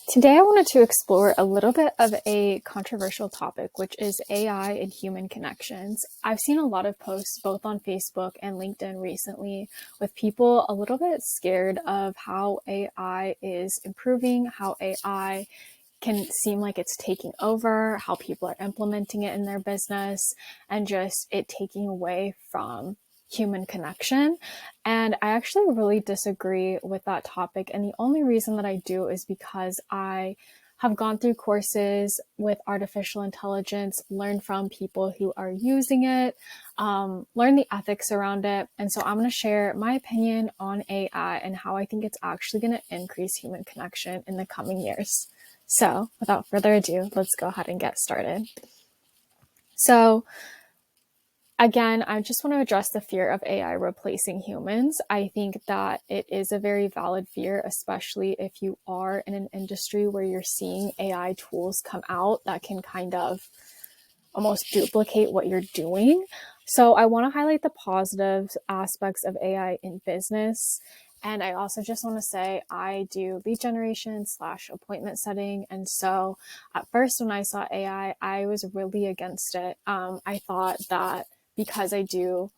Today, I wanted to explore a little bit of a controversial topic, which is AI and human connections. I've seen a lot of posts both on Facebook and LinkedIn recently with people a little bit scared of how AI is improving, how AI can seem like it's taking over, how people are implementing it in their business, and just it taking away from human connection. And I actually really disagree with that topic. And the only reason that I do is because I have gone through courses with artificial intelligence, learned from people who are using it, learn the ethics around it. And so I'm going to share my opinion on AI and how I think it's actually going to increase human connection in the coming years. So without further ado, let's go ahead and get started. So again, I just want to address the fear of AI replacing humans. I think that it is a very valid fear, especially if you are in an industry where you're seeing AI tools come out that can kind of almost duplicate what you're doing. So I want to highlight the positive aspects of AI in business. And I also just want to say I do lead generation / appointment setting. And so at first, when I saw AI, I was really against it. I thought that because I do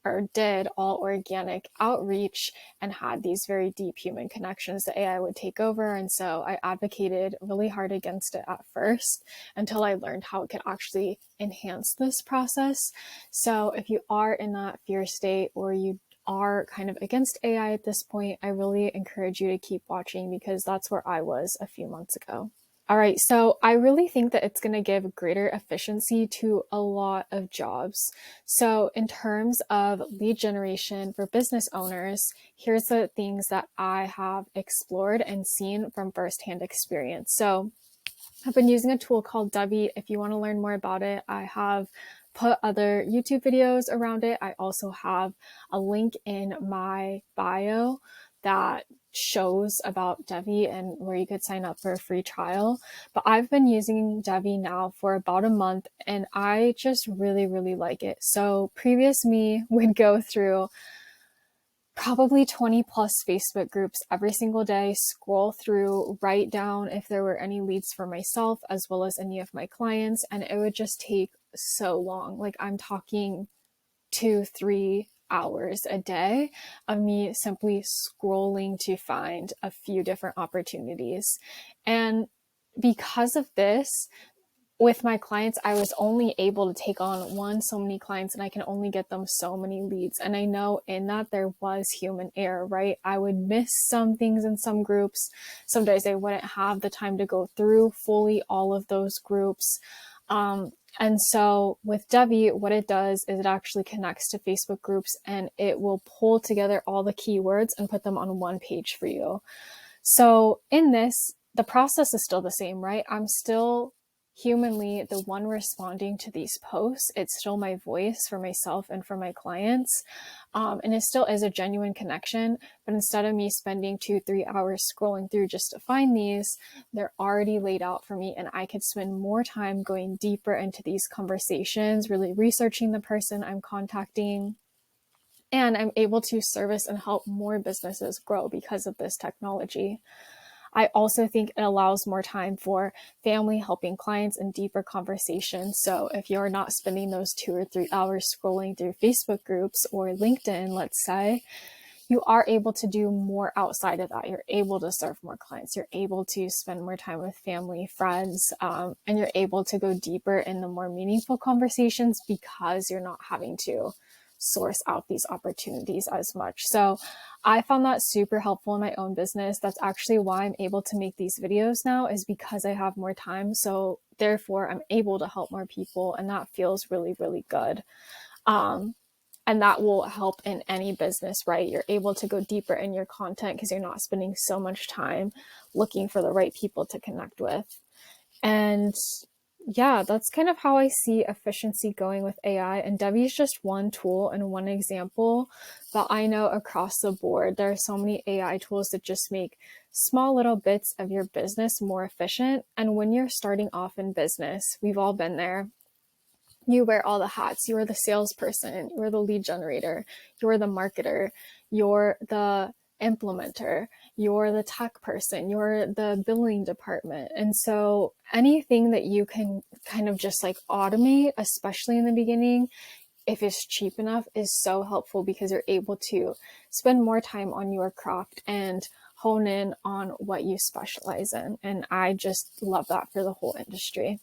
or did all organic outreach and had these very deep human connections, the AI would take over. And so I advocated really hard against it at first until I learned how it could actually enhance this process. So if you are in that fear state or you are kind of against AI at this point, I really encourage you to keep watching because that's where I was a few months ago. All right, so I really think that it's going to give greater efficiency to a lot of jobs. So in terms of lead generation for business owners, here's the things that I have explored and seen from firsthand experience. So I've been using a tool called Devi. If you want to learn more about it, I have put other YouTube videos around it. I also have a link in my bio that shows about Devi and where you could sign up for a free trial. But I've been using Devi now for about a month and I just really, really like it. So previous me would go through probably 20 plus Facebook groups every single day, scroll through, write down if there were any leads for myself as well as any of my clients. And it would just take so long. Like I'm talking 2-3 hours a day of me simply scrolling to find a few different opportunities. And because of this, with my clients, I was only able to take on so many clients and I can only get them so many leads. And I know in that there was human error, right? I would miss some things in some groups. Some days I wouldn't have the time to go through fully all of those groups. And so with Devi, what it does is it actually connects to Facebook groups and it will pull together all the keywords and put them on one page for you. So in this, the process is still the same, right? I'm still humanly the one responding to these posts. It's still my voice for myself and for my clients. And it still is a genuine connection, but instead of me spending 2-3 hours scrolling through just to find these, they're already laid out for me and I could spend more time going deeper into these conversations, really researching the person I'm contacting. And I'm able to service and help more businesses grow because of this technology. I also think it allows more time for family helping clients and deeper conversations. So if you're not spending those 2 or 3 hours scrolling through Facebook groups or LinkedIn, let's say, you are able to do more outside of that. You're able to serve more clients. You're able to spend more time with family, friends, and you're able to go deeper in the more meaningful conversations because you're not having to source out these opportunities as much. So I found that super helpful in my own business. That's actually why I'm able to make these videos now, is because I have more time. So therefore I'm able to help more people and that feels really, really good. And that will help in any business, right? You're able to go deeper in your content because you're not spending so much time looking for the right people to connect with. And yeah, that's kind of how I see efficiency going with AI. And Devi is just one tool and one example, but I know across the board, there are so many AI tools that just make small little bits of your business more efficient. And when you're starting off in business, we've all been there. You wear all the hats. You are the salesperson. You're the lead generator. You're the marketer. You're the implementer, you're the tech person, you're the billing department. And so anything that you can kind of just like automate, especially in the beginning, if it's cheap enough, is so helpful because you're able to spend more time on your craft and hone in on what you specialize in. And I just love that for the whole industry.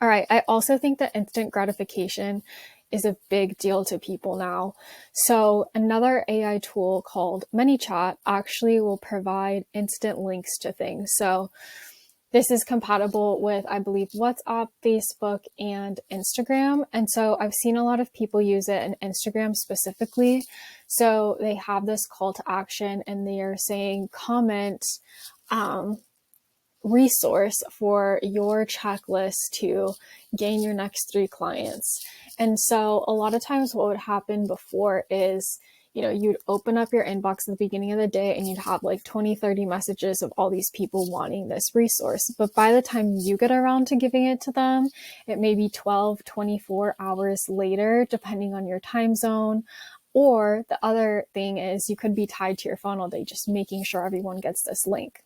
All right. I also think that instant gratification is a big deal to people now. So another AI tool called ManyChat actually will provide instant links to things. So this is compatible with, I believe, WhatsApp, Facebook, and Instagram. And so I've seen a lot of people use it in Instagram specifically. So they have this call to action and they are saying comment, resource for your checklist to gain your next 3 clients. And so a lot of times what would happen before is, you'd open up your inbox at the beginning of the day and you'd have like 20, 30 messages of all these people wanting this resource. But by the time you get around to giving it to them, it may be 12, 24 hours later, depending on your time zone. Or the other thing is you could be tied to your phone all day, just making sure everyone gets this link.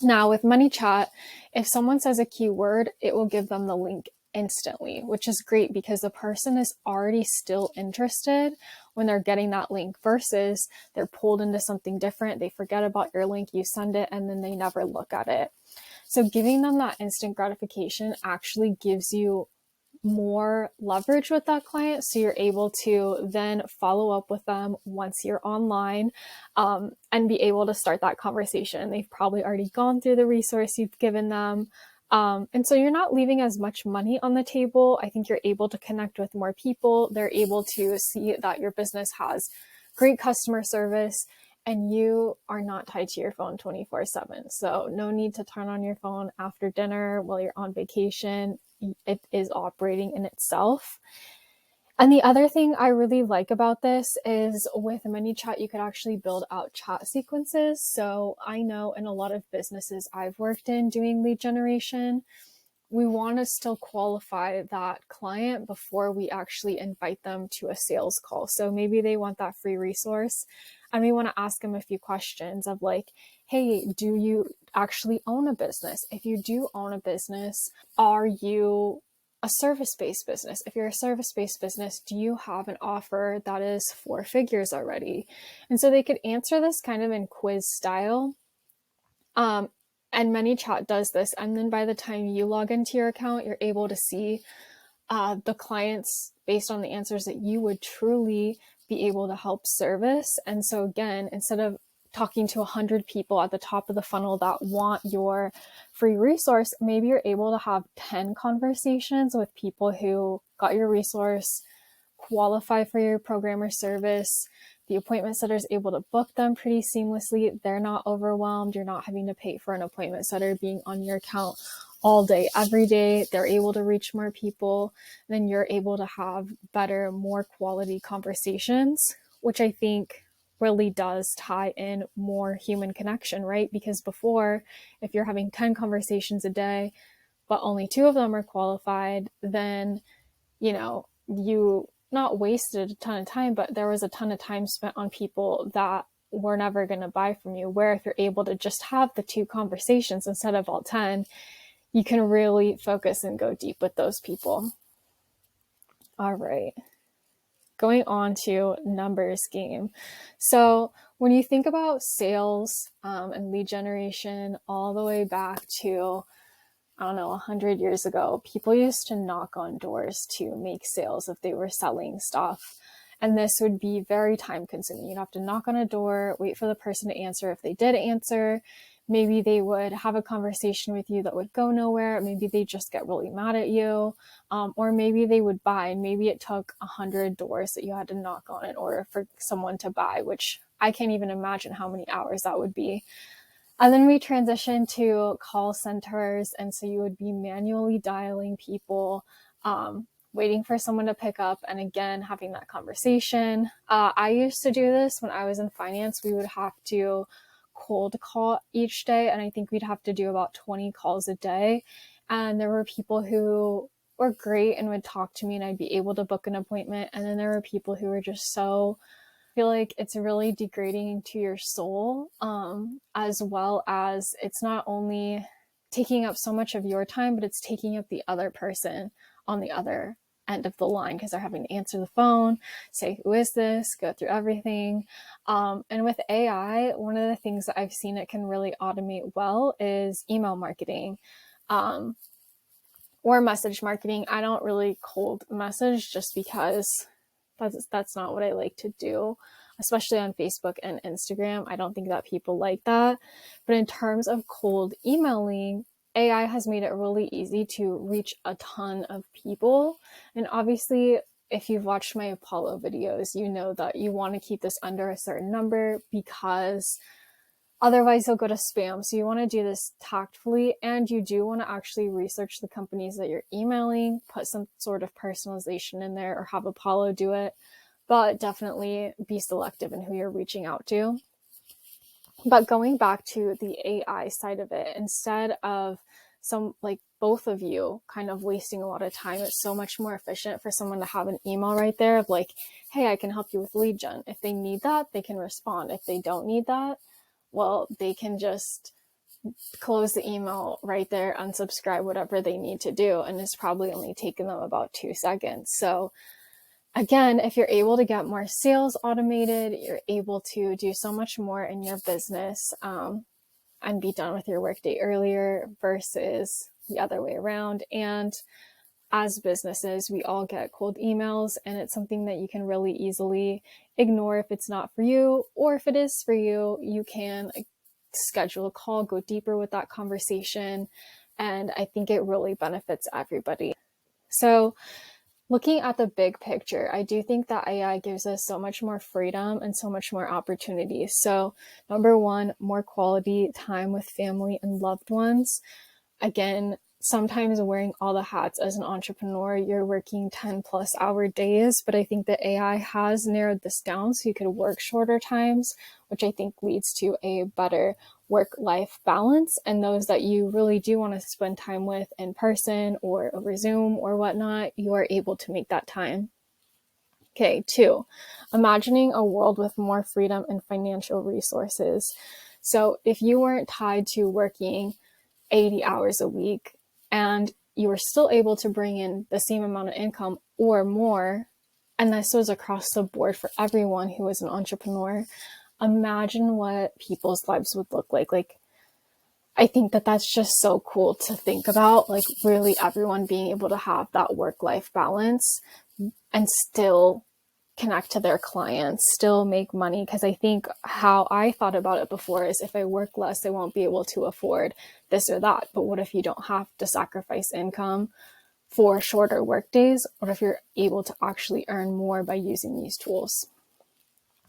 Now with ManyChat, if someone says a keyword, it will give them the link instantly, which is great because the person is already still interested when they're getting that link versus they're pulled into something different. They forget about your link, you send it, and then they never look at it. So giving them that instant gratification actually gives you more leverage with that client. So you're able to then follow up with them once you're online, and be able to start that conversation. They've probably already gone through the resource you've given them. And so you're not leaving as much money on the table. I think you're able to connect with more people. They're able to see that your business has great customer service and you are not tied to your phone 24/7. So no need to turn on your phone after dinner while you're on vacation. It is operating in itself. And the other thing I really like about this is with ManyChat, you could actually build out chat sequences. So I know in a lot of businesses I've worked in doing lead generation, we want to still qualify that client before we actually invite them to a sales call. So maybe they want that free resource and we want to ask them a few questions of like, hey, do you actually own a business? If you do own a business, are you a service-based business? If you're a service-based business, do you have an offer that is 4 figures already? And so they could answer this kind of in quiz style. And ManyChat does this. And then by the time you log into your account, you're able to see the clients based on the answers that you would truly be able to help service. And so again, instead of talking to 100 people at the top of the funnel that want your free resource, maybe you're able to have 10 conversations with people who got your resource, qualify for your program or service. The appointment setter is able to book them pretty seamlessly. They're not overwhelmed. You're not having to pay for an appointment setter being on your account all day, every day. They're able to reach more people. Then you're able to have better, more quality conversations, which I think really does tie in more human connection, right? Because before, if you're having 10 conversations a day, but only 2 of them are qualified, then, you not wasted a ton of time, but there was a ton of time spent on people that were never going to buy from you. Where if you're able to just have the 2 conversations instead of all 10, you can really focus and go deep with those people. All right. Going on to numbers game. So when you think about sales and lead generation all the way back to, 100 years ago, people used to knock on doors to make sales if they were selling stuff. And this would be very time consuming. You'd have to knock on a door, wait for the person to answer. If they did answer, maybe they would have a conversation with you that would go nowhere. Maybe they just get really mad at you. Or maybe they would buy, and maybe it took 100 doors that you had to knock on in order for someone to buy, which I can't even imagine how many hours that would be. And then we transitioned to call centers. And so you would be manually dialing people, waiting for someone to pick up, and again, having that conversation. I used to do this when I was in finance. We would have to cold call each day, and I think we'd have to do about 20 calls a day. And there were people who were great and would talk to me and I'd be able to book an appointment. And then there were people who were just so feel like it's really degrading to your soul, as well as it's not only taking up so much of your time, but it's taking up the other person on the other end of the line because they're having to answer the phone, say, who is this, go through everything. And with AI, one of the things that I've seen it can really automate well is email marketing. Or message marketing. I don't really cold message just because that's not what I like to do, especially on Facebook and Instagram. I don't think that people like that. But in terms of cold emailing, AI has made it really easy to reach a ton of people. And obviously, if you've watched my Apollo videos, you know that you want to keep this under a certain number because otherwise you'll go to spam. So you want to do this tactfully, and you do want to actually research the companies that you're emailing, put some sort of personalization in there, or have Apollo do it, but definitely be selective in who you're reaching out to. But going back to the AI side of it, instead of both of you kind of wasting a lot of time, it's so much more efficient for someone to have an email right there of like, hey, I can help you with lead gen. If they need that, they can respond. If they don't need that, well, they can just close the email right there, unsubscribe, whatever they need to do. And it's probably only taken them about 2 seconds. So again, if you're able to get more sales automated, you're able to do so much more in your business and be done with your workday earlier versus the other way around. And as businesses, we all get cold emails, and it's something that you can really easily ignore if it's not for you, or if it is for you, you can schedule a call, go deeper with that conversation. And I think it really benefits everybody. So looking at the big picture, I do think that AI gives us so much more freedom and so much more opportunities. So number one, more quality time with family and loved ones. Again, sometimes wearing all the hats as an entrepreneur, you're working 10+ hour days, but I think that AI has narrowed this down so you could work shorter times, which I think leads to a better work-life balance. And those that you really do want to spend time with in person or over Zoom or whatnot, you are able to make that time. Okay, 2, imagining a world with more freedom and financial resources. So if you weren't tied to working 80 hours a week and you were still able to bring in the same amount of income or more, and this was across the board for everyone who is an entrepreneur, imagine what people's lives would look like. Like, I think that that's just so cool to think about, like really everyone being able to have that work-life balance and still connect to their clients, still make money. Because I think how I thought about it before is if I work less, I won't be able to afford this or that. But what if you don't have to sacrifice income for shorter work days? What if you're able to actually earn more by using these tools?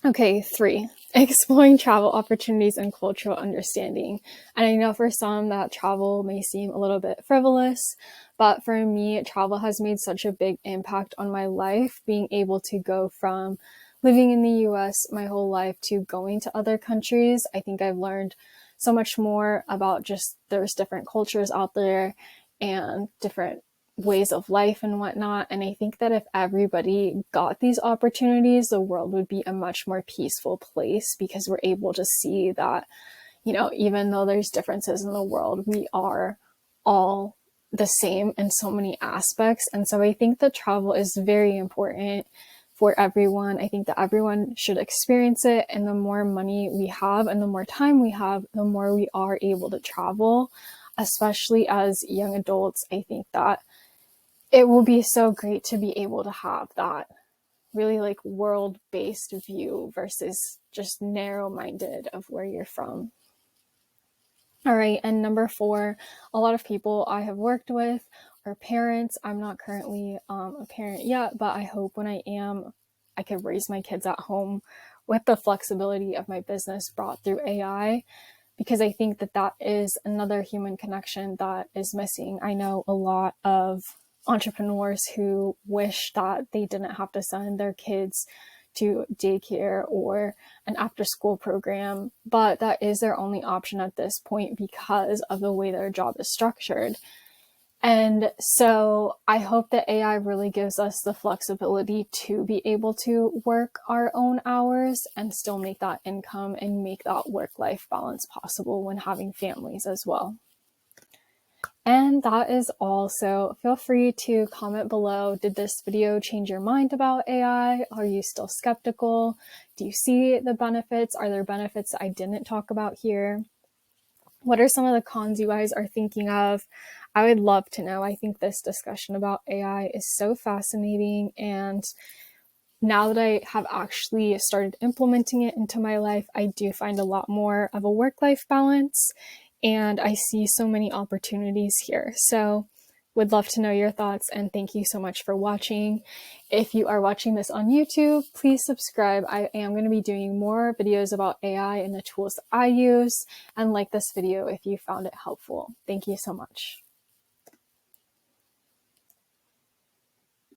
Okay, 3, exploring travel opportunities and cultural understanding. And I know for some that travel may seem a little bit frivolous, but for me, travel has made such a big impact on my life, being able to go from living in the US my whole life to going to other countries. I think I've learned so much more about just there's different cultures out there and different ways of life and whatnot. And I think that if everybody got these opportunities, the world would be a much more peaceful place, because we're able to see that, you know, even though there's differences in the world, we are all the same in so many aspects. And so I think that travel is very important for everyone. I think that everyone should experience it. And the more money we have and the more time we have, the more we are able to travel, especially as young adults. I think that it will be so great to be able to have that really like world-based view versus just narrow-minded of where you're from. All right, and number 4, a lot of people I have worked with are parents. I'm not currently a parent yet, but I hope when I am, I could raise my kids at home with the flexibility of my business brought through AI, because I think that that is another human connection that is missing. I know a lot of entrepreneurs who wish that they didn't have to send their kids to daycare or an after-school program, but that is their only option at this point because of the way their job is structured. And so I hope that AI really gives us the flexibility to be able to work our own hours and still make that income and make that work-life balance possible when having families as well. And that is all. So feel free to comment below. Did this video change your mind about AI? Are you still skeptical? Do you see the benefits? Are there benefits that I didn't talk about here? What are some of the cons you guys are thinking of? I would love to know. I think this discussion about AI is so fascinating. And now that I have actually started implementing it into my life, I do find a lot more of a work-life balance, and I see so many opportunities here. So would love to know your thoughts, and thank you so much for watching. If you are watching this on YouTube, please subscribe. I am going to be doing more videos about AI and the tools that I use, and like this video if you found it helpful. Thank you so much.